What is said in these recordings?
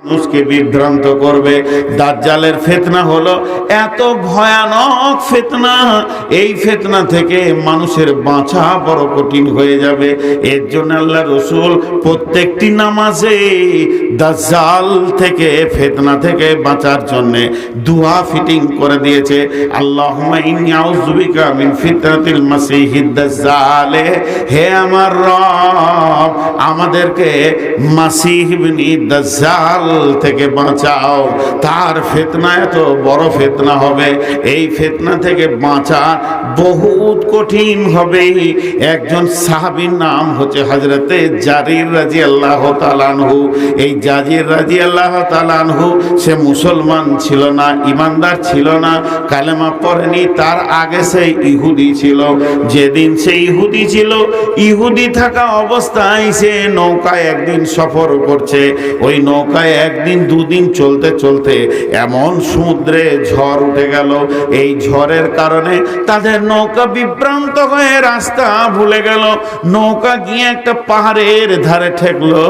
মানুষকে বিভ্রান্ত করবে। দাজ্জালের ফিতনা হলো এত ভয়ানক ফিতনা, এই ফিতনা থেকে মানুষের বাঁচা বড় কঠিন হয়ে যাবে। এর জন্য আল্লাহ রাসূল প্রত্যেকটি নামাজে দাজ্জাল থেকে ফিতনা থেকে বাঁচার জন্য দোয়া ফিটিং করে দিয়েছে। আল্লাহুম্মা ইন্নী আউযু বিকা মিন ফিতনাতিল মাসিহিদ দাজ্জাল। হে আমার রব, আমাদেরকে মাসিহ ইবনে দাজ্জাল থেকে বাঁচাও। তার ফিতনা এত বড় ফিতনা হবে, এই ফিতনা থেকে বাঁচা বহুত কঠিন হবে। একজন সাহাবীর নাম হচ্ছে হযরতে জারির রাদিয়াল্লাহু তাআলা আনহু। এই জারির রাদিয়াল্লাহু তাআলা আনহু সে মুসলমান ছিল না, ইমানদার ছিল না, কালেমা পড়েনি। তার আগে সে ইহুদি ছিল। যেদিন সে ইহুদি ছিল, ইহুদি থাকা অবস্থায় সে নৌকায় একদিন সফর করছে। ওই নৌকায় একদিন দুদিন চলতে চলতে এমন সমুদ্রে ঝড় উঠে গেল, এই ঝড়ের কারণে তাদের নৌকা বিভ্রান্ত হয়ে রাস্তা ভুলে গেল। নৌকা গিয়ে একটা পাহাড়ের ধারে ঠেকলো।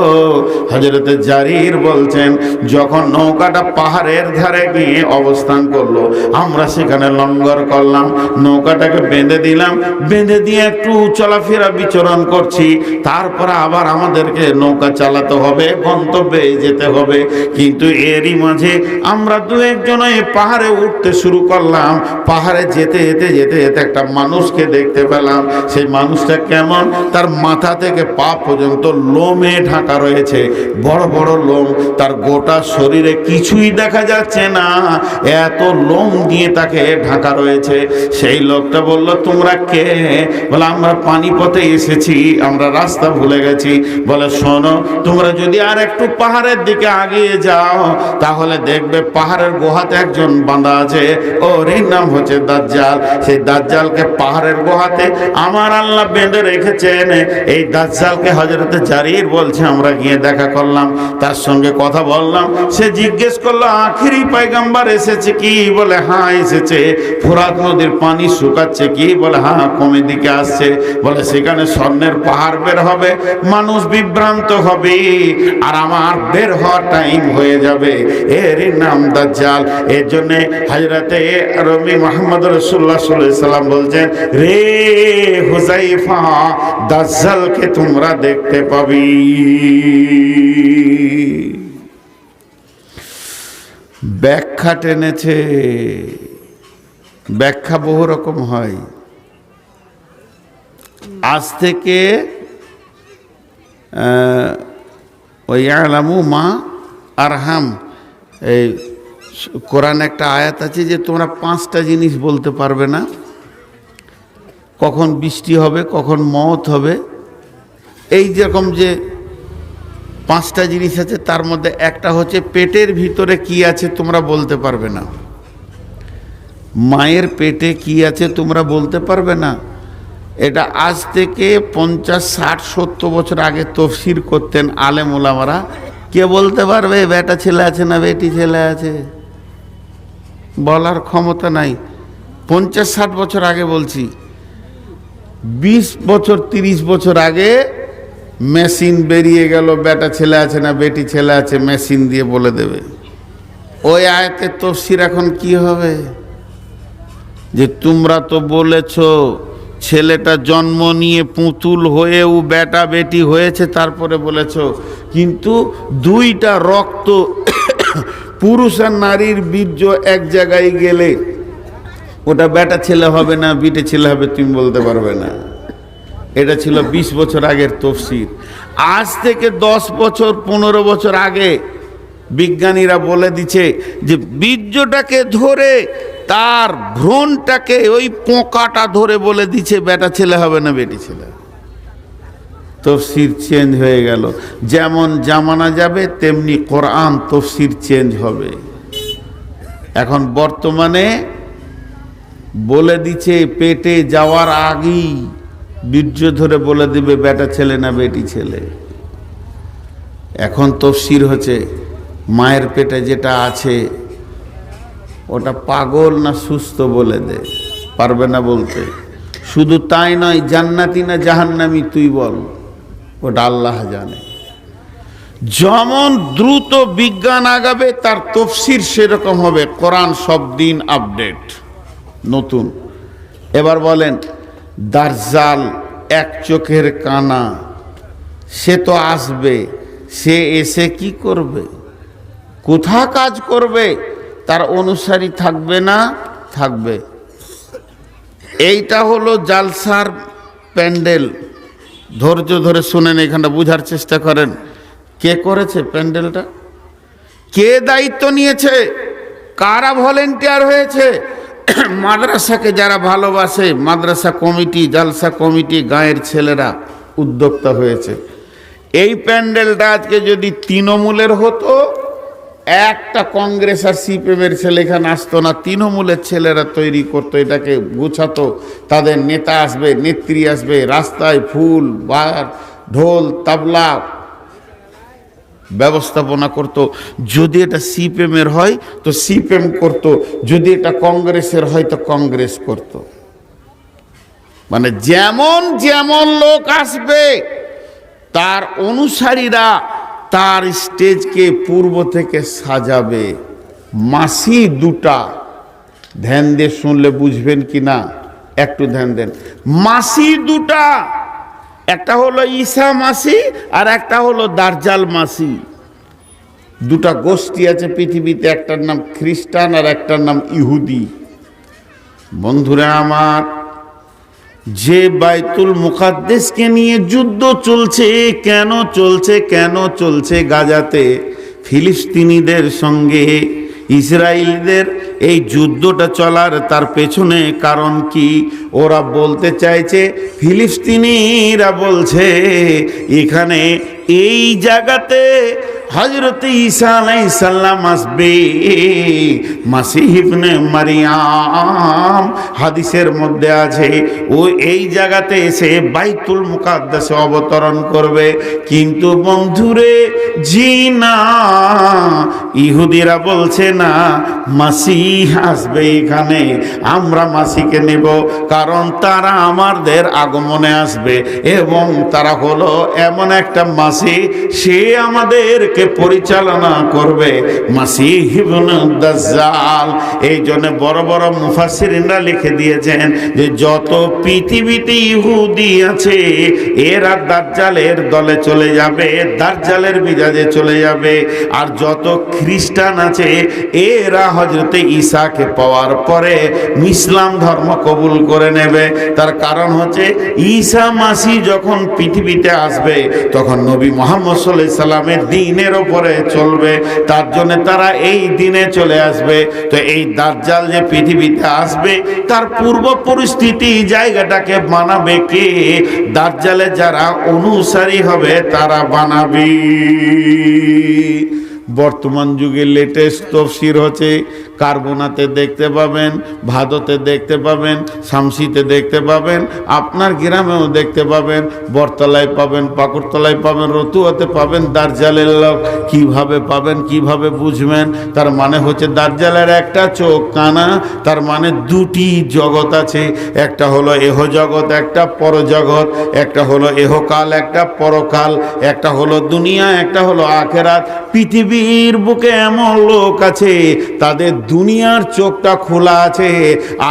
হযরতে জারির বলছেন, যখন নৌকাটা পাহাড়ের ধারে গিয়ে অবস্থান করলো, আমরা সেখানে লঙ্গর করলাম, নৌকাটাকে বেঁধে দিলাম, বেঁধে দিয়ে একটু চলাফেরা বিচরণ করছি। তারপরে আবার আমাদেরকে নৌকা চালাতে হবে, গন্তব্যে যেতে হবে। কিন্তু এরই মাঝে আমরা দু একজন পাহাড়ে উঠতে শুরু করলাম। পাহাড়ে যেতে যেতে যেতে যেতে একটা মানুষকে দেখতে পেলাম। সেই মানুষটা কেমন, তার মাথা থেকে পা পর্যন্ত লোমে ঢাকা রয়েছে, বড় বড় লোম। তার গোটা শরীরে কিছুই দেখা যাচ্ছে না, এত লোম দিয়ে তাকে ঢাকা রয়েছে। সেই লোকটা বলল, তোমরা কে? বলে, আমরা পানিপথে এসেছি, আমরা রাস্তা ভুলে গেছি। বলে, শোনো, তোমরা যদি আর একটু পাহাড়ের দিকে আগিয়ে যাও, তাহলে দেখবে পাহাড়ের গুহাতে একজন বাঁধা আছে, ওর নাম হচ্ছে দাজ্জাল। সেই দাজ্জালকে পাহাড়ের গুহাতে আমার আল্লাহ বেঁধে রেখেছেন। এই দাজ্জালকে হযরতে জারির বলছে, আমরা গিয়ে দেখা করলাম, তার সঙ্গে কথা বললাম। সে জিজ্ঞেস করলো, আখিরি পয়গম্বর এসেছে কি? বলে, হ্যাঁ এসেছে। ফোরাত নদীর পানি শুকাচ্ছে কি? বলে, হ্যাঁ কমে দিকে আসছে। বলে, সেখানে স্বর্ণের পাহাড় বের হবে, মানুষ বিভ্রান্ত হবে, আর আমার বের হওয়ার টাইম হয়ে যাবে। এর নাম দাজ্জাল। এর জন্য হযরতে রবি মুহাম্মদ রাসূলুল্লাহ সাল্লাল্লাহু আলাইহি সাল্লাম বলছেন, রে হুযায়ফা, দাজ্জালকে তোমরা দেখতে পাবি। ব্যাখ্যা টেনেছে। ব্যাখ্যা বহু রকম হয়। আজ থেকে ওয়ালামু মা আরহাম, এই কোরআন একটা আয়াত আছে যে তোমরা 5টা জিনিস বলতে পারবে না, কখন বৃষ্টি হবে, কখন মওত হবে। এই যেরকম যে 5টা জিনিস আছে, তার মধ্যে একটা হচ্ছে পেটের ভিতরে কি আছে তোমরা বলতে পারবে না। মায়ের পেটে কি আছে তোমরা বলতে পারবে না। এটা আজ থেকে 50, 60, 70 বছর আগে তফসির করতেন আলেম ওলামারা। কে বলতে পারবে বেটা ছেলে আছে না বেটি ছেলে আছে? বলার ক্ষমতা নাই। 50, 60 বছর আগে বলছি। 20 বছর 30 বছর আগে মেশিন বেরিয়ে গেল, বেটা ছেলে আছে না বেটি ছেলে আছে মেশিন দিয়ে বলে দেবে। ওই আয়াতের তফসির এখন কি হবে? যে তোমরা তো বলেছ ছেলেটা জন্ম নিয়ে পুতুল হয়েও বেটা বেটি হয়েছে, তারপরে বলেছ, কিন্তু 2টা রক্ত পুরুষ আর নারীর বীর্য এক জায়গায় গেলে ওটা বেটা ছেলে হবে না বেটে ছেলে হবে তুমি বলতে পারবে না। এটা ছিল 20 বছর আগের তফসির। আজ থেকে 10 বছর 15 বছর আগে বিজ্ঞানীরা বলে দিচ্ছে যে বীর্যটাকে ধরে, তার ভ্রূণটাকে, ওই পোকাটা ধরে বলে দিচ্ছে বেটা ছেলে হবে না বেটি ছেলে। তফসির চেঞ্জ হয়ে গেল। যেমন জামানা যাবে তেমনি কোরআন তফসির চেঞ্জ হবে। এখন বর্তমানে বলে দিচ্ছে পেটে যাওয়ার আগেই বীর্য ধরে বলে দিবে বেটা ছেলে না বেটি ছেলে। এখন তফসির হচ্ছে মায়ের পেটে যেটা আছে ওটা পাগল না সুস্থ বলে দে, পারবে না বলতে। শুধু তাই নয়, জান্নাতি না জাহান্নামী তুই বল, ওটা আল্লাহ জানে। যেমন দ্রুত বিজ্ঞান আগাবে তার তফসির সেরকম হবে। কোরআন সব দিন আপডেট নতুন। এবার বলেন, দাজ্জাল এক চোখের কানা, সে তো আসবে, সে এসে কি করবে, কোথা কাজ করবে, তার অনুসারী থাকবে না থাকবে? এইটা হলো জালসার প্যান্ডেল। ধৈর্য ধরে শুনেন, এখানটা বুঝার চেষ্টা করেন। কে করেছে প্যান্ডেলটা, কে দায়িত্ব নিয়েছে, কারা ভলেন্টিয়ার হয়েছে? মাদ্রাসাকে যারা ভালোবাসে, মাদ্রাসা কমিটি, জালসা কমিটি, গাঁয়ের ছেলেরা উদ্যোক্তা হয়েছে। এই প্যান্ডেলটা আজকে যদি তৃণমূলের হতো, একটা কংগ্রেস আর সিপিএমের ছেলে এখানে আসতো না, তৃণমূলের ছেলেরা তৈরি করতো, এটাকে গুছাতো, তাদের নেতা আসবে, নেত্রী আসবে, রাস্তায় ফুল বার ঢোল তাবলা ব্যবস্থাপনা করত। যদি এটা সিপিএমের হয় তো সিপিএম করত, যদি এটা কংগ্রেসের হয় তো কংগ্রেস করত। মানে যেমন যেমন লোক আসবে তার অনুসারীরা তার স্টেজকে পূর্ব থেকে সাজাবে। মাসি দুটা, ধ্যান দিয়ে শুনলে বুঝবেন কি না একটু ধ্যান দেন। মাসি দুটা, একটা হলো ঈসা মাসি আর একটা হলো দাজ্জাল মাসি। দুটা গোষ্ঠী আছে পৃথিবীতে, একটার নাম খ্রিস্টান আর একটার নাম ইহুদি। বন্ধুরা আমার, যে বাইতুল মুকাদ্দেসকে নিয়ে যুদ্ধ চলছে, কেন চলছে, কেন চলছে গাজাতে ফিলিস্তিনিদের সঙ্গে ইসরায়েলদের এই যুদ্ধটা চলার তার পেছনে কারণ কি? ওরা বলতে চাইছে, ফিলিস্তিনিরা বলছে এখানে এই জায়গাতে হযরত ঈসা আলাইহিস সালাম আসবে, মাসীহ ইবনে মারইয়াম হাদিসের মধ্যে আছে, ও এই জায়গাতে এসে বাইতুল মুকাদ্দাসে অবতরণ করবে। কিন্তু বন্ধুরে, জি না, ইহুদিরা বলছে না, মাসীহ আসবে এখানে, আমরা মাসিকে নেব, কারণ তারা আমাদের আগমনে আসবে এবং তারা হলো এমন একটা মাসি, সে আমাদেরকে পরিচালনা করবে, মাসীহ ইবনে দাজ্জাল। এই জন্য বড় বড় মুফাসসিরিনরা লিখে দিয়েছেন যে যত পৃথিবীতে ইহুদি আছে এরা দাজ্জালের দলে চলে যাবে, দাজ্জালের মিজাজে চলে যাবে। আর যত খ্রিস্টান আছে এরা হযরতে ঈসাকে পাওয়ার পরে ইসলাম ধর্ম কবুল করে নেবে। তার কারণ হচ্ছে ঈসা মাসিহ যখন পৃথিবীতে আসবে তখন নবী মুহাম্মদ সাল্লাল্লাহু আলাইহি সাল্লামের দ্বীনের উপরে চলবে, তার জন্য তারা এই দিনে চলে আসবে। তো এই দাজ্জাল যে পৃথিবীতে আসবে তার পূর্ব পরিস্থিতি জায়গাটাকে বানাবে কে? দাজ্জালের যারা অনুসারী হবে তারা বানাবে। বর্তমান যুগে লেটেস্ট তফসির হচ্ছে, কার্বোনাতে দেখতে পাবেন, ভাদতে দেখতে পাবেন, শামসিতে দেখতে পাবেন, আপনার গ্রামেও দেখতে পাবেন, বরতলায় পাবেন, পাকুড়তলায় পাবেন, রতুয়াতে পাবেন। দাজ্জালের লোক কিভাবে পাবেন, কিভাবে বুঝবেন? তার মানে হচ্ছে দাজ্জালের একটা চোখ কানা, তার মানে দুটি জগৎ আছে, একটা হলো এহ জগৎ, একটা পরজগৎ, একটা হলো এহকাল, একটা পরকাল, একটা হলো দুনিয়া, একটা হলো আখেরাত। পৃথিবীর বুকে এমন লোক আছে তাদের দুনিয়ার চোখটা খোলা আছে,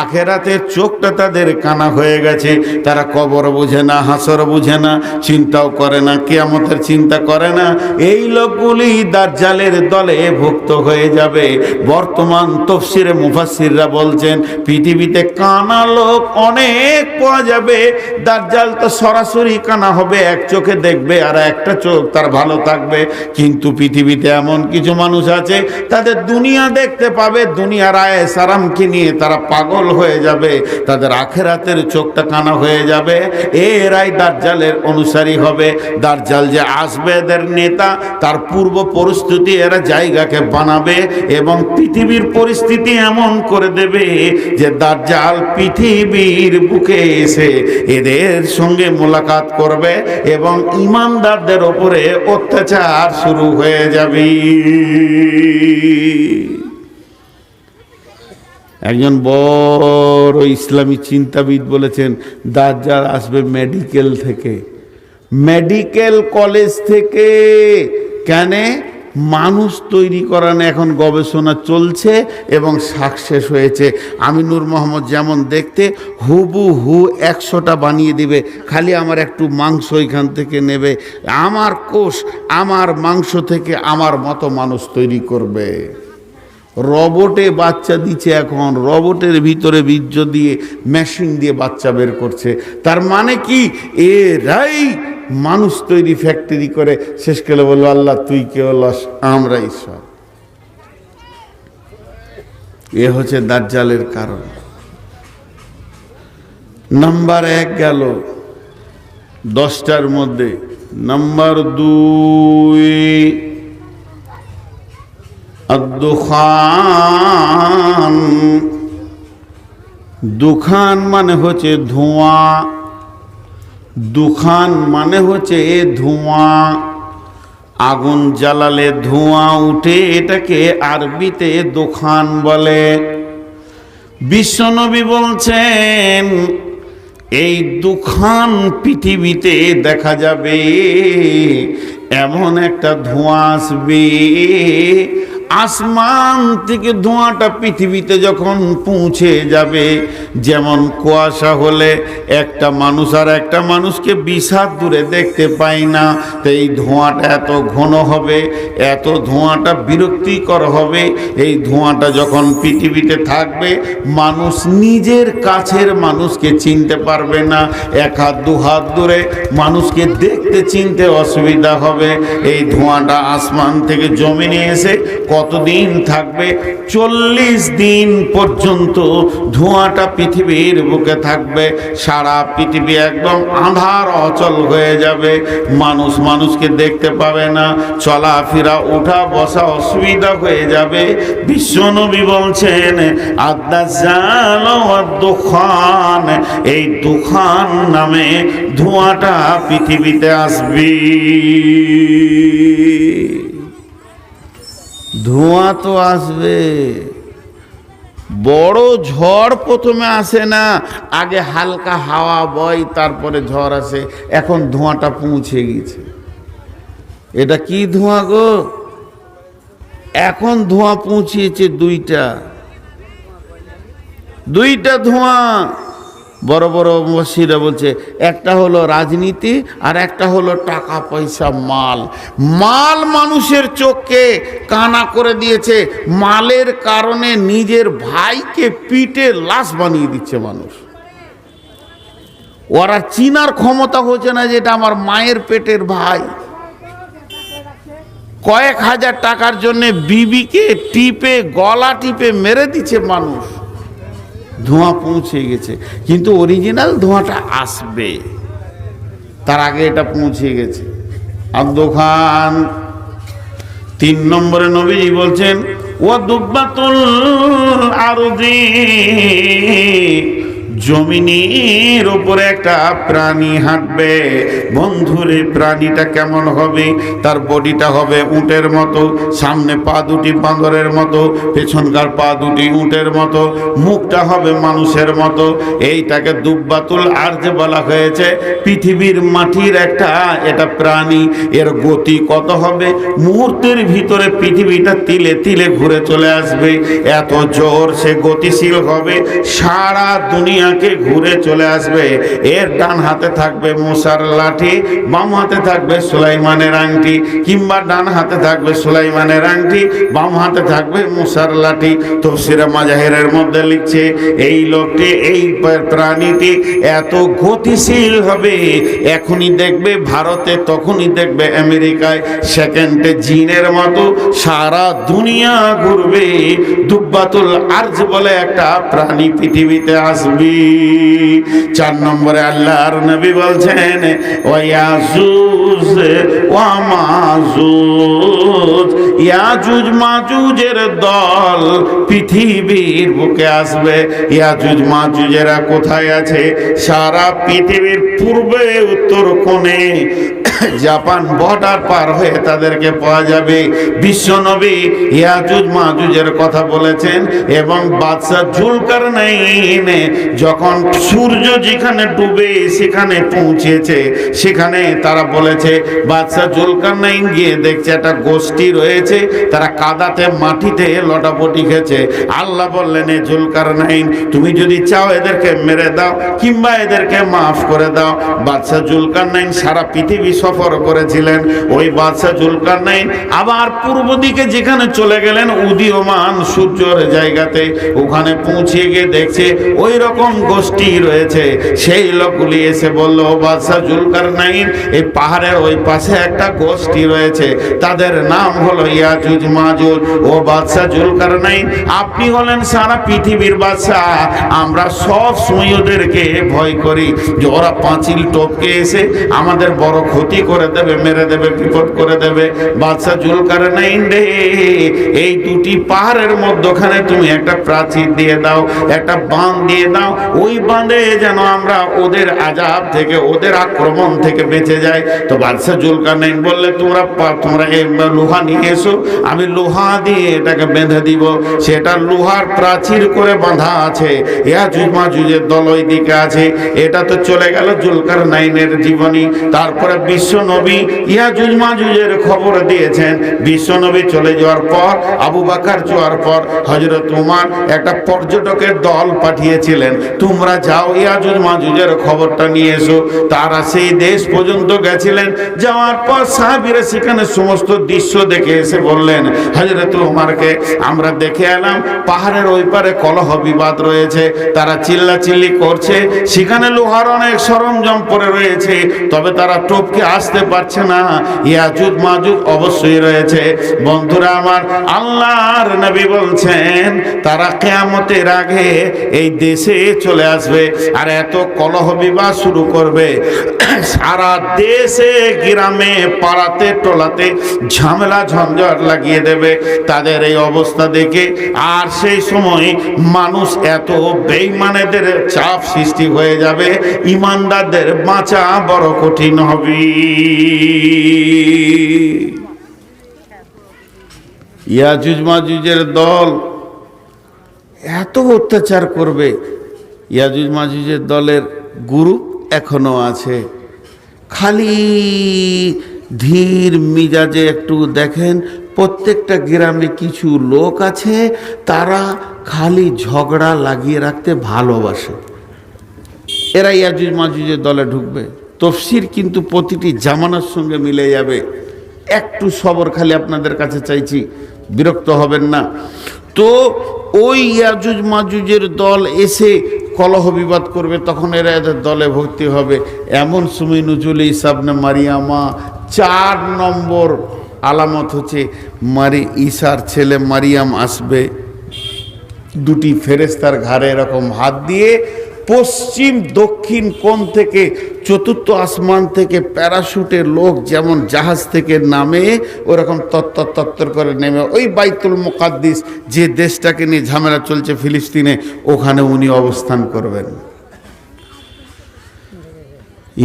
আখেরাতের চোখটা তাদের কানা হয়ে গেছে। তারা কবর বুঝে না, হাসর বুঝে না, চিন্তাও করে না, কিয়ামতের চিন্তা করে না। এই লোকগুলি দাজ্জালের দলে ভুক্ত হয়ে যাবে। বর্তমান তফসিরে মুফাসসিররা বলছেন পৃথিবীতে কানা লোক অনেক পাওয়া যাবে। দাজ্জাল তো সরাসরি কানা হবে, এক চোখে দেখবে আর একটা চোখ তার ভালো থাকবে। কিন্তু পৃথিবীতে এমন কিছু মানুষ আছে তাদের দুনিয়া দেখতে পাবে, দুনিয়ার আয়েশ আরামকে নিয়ে তারা পাগল হয়ে যাবে, তাদের আখেরাতের চোখটা কানা হয়ে যাবে। এরাই দাজ্জালের অনুসারী হবে। দাজ্জাল যে আসবে এদের নেতা, তার পূর্ব পরিস্থিতি এরা জায়গাকে বানাবে এবং পৃথিবীর পরিস্থিতি এমন করে দেবে যে দাজ্জাল পৃথিবীর বুকে এসে এদের সঙ্গে মোলাকাত করবে এবং ইমানদারদের উপরে অত্যাচার শুরু হয়ে যাবে। একজন বড় ইসলামী চিন্তাবিদ বলেছেন দাজ্জাল আসবে মেডিকেল থেকে, মেডিকেল কলেজ থেকে কেন? মানুষ তৈরি করানো এখন গবেষণা চলছে এবং সাকসেস হয়েছে। আমিনুর মোহাম্মদ যেমন দেখতে হুবহু 100টা বানিয়ে দিবে, খালি আমার একটু মাংস এখান থেকে নেবে, আমার কোষ আমার মাংস থেকে আমার মতো মানুষ তৈরি করবে। রবটে বাচ্চা দিচ্ছে, এখন রবটের ভিতরে বীর্য দিয়ে মেশিন দিয়ে বাচ্চা বের করছে। তার মানে কি? এরাই মানুষ তৈরি ফ্যাক্টরি করে শেষকালে বলল আল্লাহ তুই কে হলাস, আমরা ঈশ্বর। এ হচ্ছে দাজ্জালের কারণ। নাম্বার 1 গেল 10টার মধ্যে। নাম্বার 2 দুখান। দুখান মানে হচ্ছে ধোঁয়া, দুখান মানে হচ্ছে ধোঁয়া। আগুন জ্বালালে ধোঁয়া উঠে, এটাকে আরবিতে দুখান বলে। বিশ্বনবী বলছেন এই দুখান পৃথিবীতে দেখা যাবে, এমন একটা ধোঁয়া আসবে, আসমান থেকে ধোঁয়াটা পৃথিবীতে যখন পৌঁছে যাবে, যেমন কুয়াশা হলে একটা মানুষ আর একটা মানুষকে 20 হাত দূরে দেখতে পায় না, তো এই ধোঁয়াটা এত ঘন হবে, এত ধোঁয়াটা বিরক্তিকর হবে। এই ধোঁয়াটা যখন পৃথিবীতে থাকবে, মানুষ নিজের কাছের মানুষকে চিনতে পারবে না, 1 হাত 2 হাত দূরে মানুষকে দেখতে চিনতে অসুবিধা হবে। এই ধোঁয়াটা আসমান থেকে জমিনে এসে কতদিন থাকবে? 40 দিন পর্যন্ত ধোঁয়াটা পৃথিবীর বুকে থাকবে। সারা পৃথিবী একদম আঁধার অচল হয়ে যাবে, মানুষ মানুষকে দেখতে পাবে না, চলাফেরা ওঠা বসা অসুবিধা হয়ে যাবে। বিশ্বনবী বলছেন আদ-দাজ্জাল ওয়াদ-দুখান, এই দুখান নামে ধোঁয়াটা পৃথিবীতে আসবে। ধোঁয়া তো আসবে, বড় ঝড় প্রথমে আসে না, আগে হালকা হাওয়া বয় তারপরে ঝড় আসে। এখন ধোঁয়াটা পৌঁছে গেছে। এটা কি ধোঁয়া গো? এখন ধোঁয়া পৌঁছিয়েছে দুইটা ধোঁয়া। বড় বড় মুফাসসিররা বলছে একটা হলো রাজনীতি আর একটা হলো টাকা পয়সা, মাল। মাল মানুষের চোখকে কানা করে দিয়েছে, মালের কারণে নিজের ভাইকে পিটে লাশ বানিয়ে দিচ্ছে মানুষ। ওরা চিনার ক্ষমতা হচ্ছে না যে এটা আমার মায়ের পেটের ভাই। কয়েক হাজার টাকার জন্য বিবিকে টিপে গলা টিপে মেরে দিচ্ছে মানুষ। ধোঁয়া পৌঁছে গেছে, কিন্তু অরিজিনাল ধোঁয়াটা আসবে, তার আগে এটা পৌঁছে গেছে। আর দোকান 3 নম্বরে নবীজি বলছেন ওয়া দুব্বাতুল আরদি, জমিনের উপরে একটা প্রাণী হাঁটবে। বন্ধুরে প্রাণীটা কেমন হবে? তার বডিটা হবে উটের মতো, সামনে পা দুটি বাঁদরের মতো, পেছনকার পা দুটি উটের মতো, মুখটা হবে মানুষের মতো। এইটাকে দুব্বাতুল আরজ বলা হয়েছে। পৃথিবীর মাটির একটা এটা প্রাণী। এর গতি কত হবে? মুহূর্তের ভিতরে পৃথিবীটা তিলে তিলে ঘুরে চলে আসবে, এত জোর সে গতিশীল হবে, সারা দুনিয়াকে ঘুরে চলে আসবে। এর ডান হাতে থাকবে মুসার লাঠি, বাম হাতে থাকবে সুলাইমানের আংটি, কিংবা ডান হাতে থাকবে সুলাইমানের আংটি, বাম হাতে থাকবে মুসার লাঠি। তাফসীরে মাজাহিরের মধ্যে লিখছে এই লোকটি, এই প্রাণীটি এত গতিশীল হবে, এখনই দেখবে ভারতে, তখনই দেখবে আমেরিকায়, সেকেন্ডে জিনের মতো সারা দুনিয়া ঘুরবে। দুব্বাতুল আরজ বলে একটা প্রাণী পৃথিবীতে আসবে। 4 নম্বরে আল্লাহর নবী বলছেন ওয়ায়াজুজ ওয়া মাজুজ, ইয়াজুজ মাজুজের দল পৃথিবীর বুকে আসবে। ইয়াজুজ মাজুজেরা কোথায় আছে? সারা পৃথিবীর পূর্বে উত্তর কোণে জাপান বর্ডার পার হয়ে তাদেরকে পাওয়া যাবে। বিশ্বনবী ইয়াজুজ মাজুজের কথা বলেছেন এবং বাদশা জুলকারনাইন যখন সূর্য যেখানে ডুবে সেখানে পৌঁছেছে, সেখানে তারা বলেছে বাদশা জুলকারনাইন গিয়ে দেখছে একটা গোষ্ঠী রয়েছে, তারা কাদাতে মাটিতে লটাপটি খেছে। আল্লাহ বললেন, এ জুলকারনাইন তুমি যদি চাও এদেরকে মেরে দাও কিংবা এদেরকে মাফ করে দাও। বাদশা জুলকারনাইন সারা পৃথিবী সফর করেছিলেন। ওই বাদশা জুলকারনাইন আবার পূর্ব দিকে যেখানে চলে গেলেন উদীয়মান সূর্যের জায়গাতে, ওখানে পৌঁছে গিয়ে দেখছে ওই রকম গোষ্ঠী রয়েছে। সেই লোকগুলি এসে বলল, বাদশা জুলকারনাইন এই পাহাড়ের ওই পাশে একটা গোষ্ঠী রয়েছে, তাদের নাম হলো ইয়াজুজ মাজুজ। ও বাদশা জুলকারনাইন আপনি হলেন সারা পৃথিবীর বাদশা, আমরা সব সময় ওদেরকে ভয় করি যে ওরা পাঁচিল টপকে এসে আমাদের বড় ক্ষতি করে দেবে, মেরে দেবে, বিপদ করে দেবে। বাদশা জুলকারনাইন রে, এই দুটি পাহাড়ের মধ্যখানে তুমি একটা প্রাচীর দিয়ে দাও, একটা বাঁধ দিয়ে দাও, ওই বাঁধে যেন আমরা ওদের আযাব থেকে, ওদের আক্রমণ থেকে বেঁচে যাই। তো বাদশা জুলকারনাইন বললে, তোমরা লোহা নিয়ে এসো, আমি লোহা দিয়ে এটাকে বেঁধে দিব। সেটা লোহার প্রাচীর করে বাঁধা আছে, ইয়াজুজ মাজুজের দল ওই দিকে আছে। এটা তো চলে গেল জুলকারনাইনের জীবনী। তারপরে বিশ্বনবী ইয়াজুজ মাজুজের খবর দিয়েছেন। বিশ্বনবী চলে যাওয়ার পর, আবু বকর যাওয়ার পর হযরত ওমর একটা পর্যটকের দল পাঠিয়েছিলেন, তোমরা যাও ইয়াজুজ মাজুজের খবরটা নিয়ে এসো। তারা সেই দেশ পর্যন্ত গেছিলেন। যাওয়ার পর সাহাবীরা সেখানে সমস্ত দৃশ্য দেখে এসে বললেন হযরত ওমরকে, আমরা দেখে এলাম পাহাড়ের ওই পারে কলহ বিবাদ রয়েছে, তারা চিল্লাচিল্লি করছে, সেখানে লোহার অনেক সরঞ্জাম পড়ে রয়েছে, তবে তারা টপকে আসতে পারছে না। ইয়াজুজ মাজুজ অবশ্যই রয়েছে। বন্ধুরা আমার, আল্লাহর নবী বলছেন তারা কিয়ামতের আগে এই দেশে চলে আসবে আর এত কলহ বিবাদ শুরু করবে, সারা দেশে গ্রামে পাড়াতে টোলাতে ঝামেলা ঝঞ্ঝট লাগিয়ে দেবে তাদের এই অবস্থা দেখে। আর সেই সময় মানুষ এত বেঈমানদের চাপ সৃষ্টি হয়ে যাবে, ইমানদারদের বাঁচা বড় কঠিন হবে। ইয়াজুজ মাজুজের দল এত অত্যাচার করবে। ইয়াজুজ মাজুজের দলের গ্রুপ এখনো আছে, খালি ধীর মিজাজে একটু দেখেন, প্রত্যেকটা গ্রামে কিছু লোক আছে তারা খালি ঝগড়া লাগিয়ে রাখতে ভালোবাসে। এরা ইয়াজুজ মাজুজের দলে ঢুকবে। তাফসীর কিন্তু প্রতিটি জামানার সঙ্গে মিলে যাবে। একটু সবর খালি আপনাদের কাছে চাইছি, বিরক্ত হবেন না। তো ওই ইয়াজুজ মাজুজের দল এসে কলহ বিবাদ করবে, তখন এরা এদের দলে ভর্তি হবে। এমন সময় নুজুল ঈসা ইবনে মারিয়ামা 4 নম্বর আলামত হচ্ছে ঈসার ছেলে মারিয়াম আসবে, দুটি ফেরেশতার ঘাড়ে এরকম হাত দিয়ে পশ্চিম দক্ষিণ কোণ থেকে, চতুর্থ আসমান থেকে প্যারাশুটে লোক যেমন জাহাজ থেকে নামে ওরকম তত্তর তত্তর করে নেমে ওই বাইতুল মুকাদ্দিস, যে দেশটাকে নিয়ে ঝামেলা চলছে ফিলিস্তিনে, ওখানে উনি অবস্থান করবেন।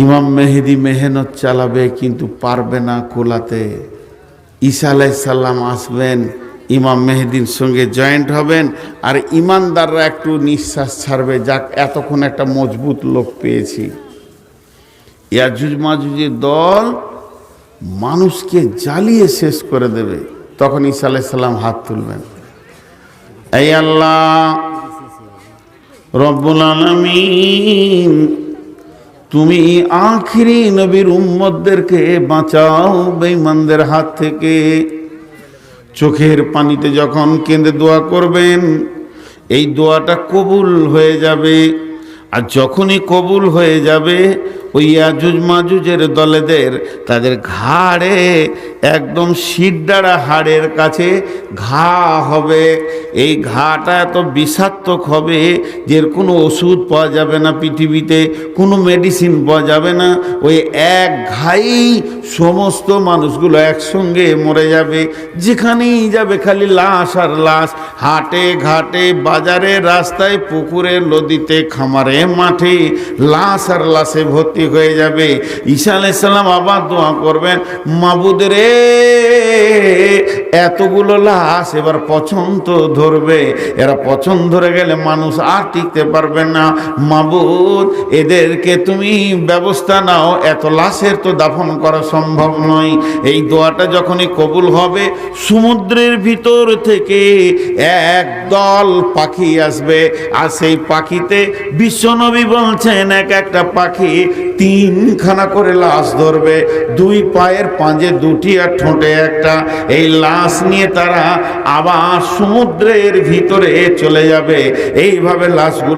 ইমাম মেহেদি মেহনত চালাবে কিন্তু পারবে না কোলাতে। ঈসা আলাইহিস সালাম আসবেন, ইমাম মেহেদির সঙ্গে জয়েন্ট হবেন, আর ইমানদাররা একটু নিঃশ্বাস ছাড়বে, যাক এতক্ষণ একটা মজবুত লোক পেয়েছি। ইয়াজুজ মাজুজের দল মানুষকে জ্বালিয়ে শেষ করে দেবে। তখন ঈসা আলাইহিস সালাম হাত তুলবেন, এই আল্লাহ রব্বুল আলামিন, তুমি আখিরি নবীর উম্মতদেরকে বাঁচাও বেঈমানদের হাত থেকে। চোখের পানিতে যখন কেঁদে দোয়া করবেন, এই দোয়াটা কবুল হয়ে যাবে। আর যখনই কবুল হয়ে যাবে, ওই ইয়াজুজ মাজুজের দলেদের তাদের ঘাড়ে একদম শিরদাঁড়া হাড়ের কাছে ঘা হবে। এই ঘাটা এত বিষাক্তক হবে যে এর কোনো ওষুধ পাওয়া যাবে না, পৃথিবীতে কোনো মেডিসিন পাওয়া যাবে না। ওই এক ঘাই সমস্ত মানুষগুলো একসঙ্গে মরে যাবে। যেখানেই যাবে খালি লাশ আর লাশ, হাটে ঘাটে বাজারে রাস্তায় পুকুরে নদীতে খামারে মাঠে লাশ আর লাশে ভর্তি ভর্তি হয়ে যাবে। ঈসা আলাইহিস সালাম আবার দোয়া করবেন, মাবুদ রে এতগুলো লাশ এবার পছন্দ ধরবে, এরা পছন্দ ধরে গেলে মানুষ আর টিকতে পারবে না, মাবুদ এদেরকে তুমি ব্যবস্থা নাও, এত লাশের তো দাফন করা সম্ভব নয়। এই দোয়াটা যখনই কবুল হবে, সমুদ্রের ভিতর থেকে একদল পাখি আসবে, আর সেই পাখিতে বিশ্বনবী বলছেন এক একটা পাখি 3খানা করে লাশ ধরবে, 2 পায়ের পাঁজে 2টি আর ঠোঁটে একটা। এই লাশ নিয়ে তারা আবার সমুদ্রের ভিতরে চলে যাবে। এইভাবে লাশগুলো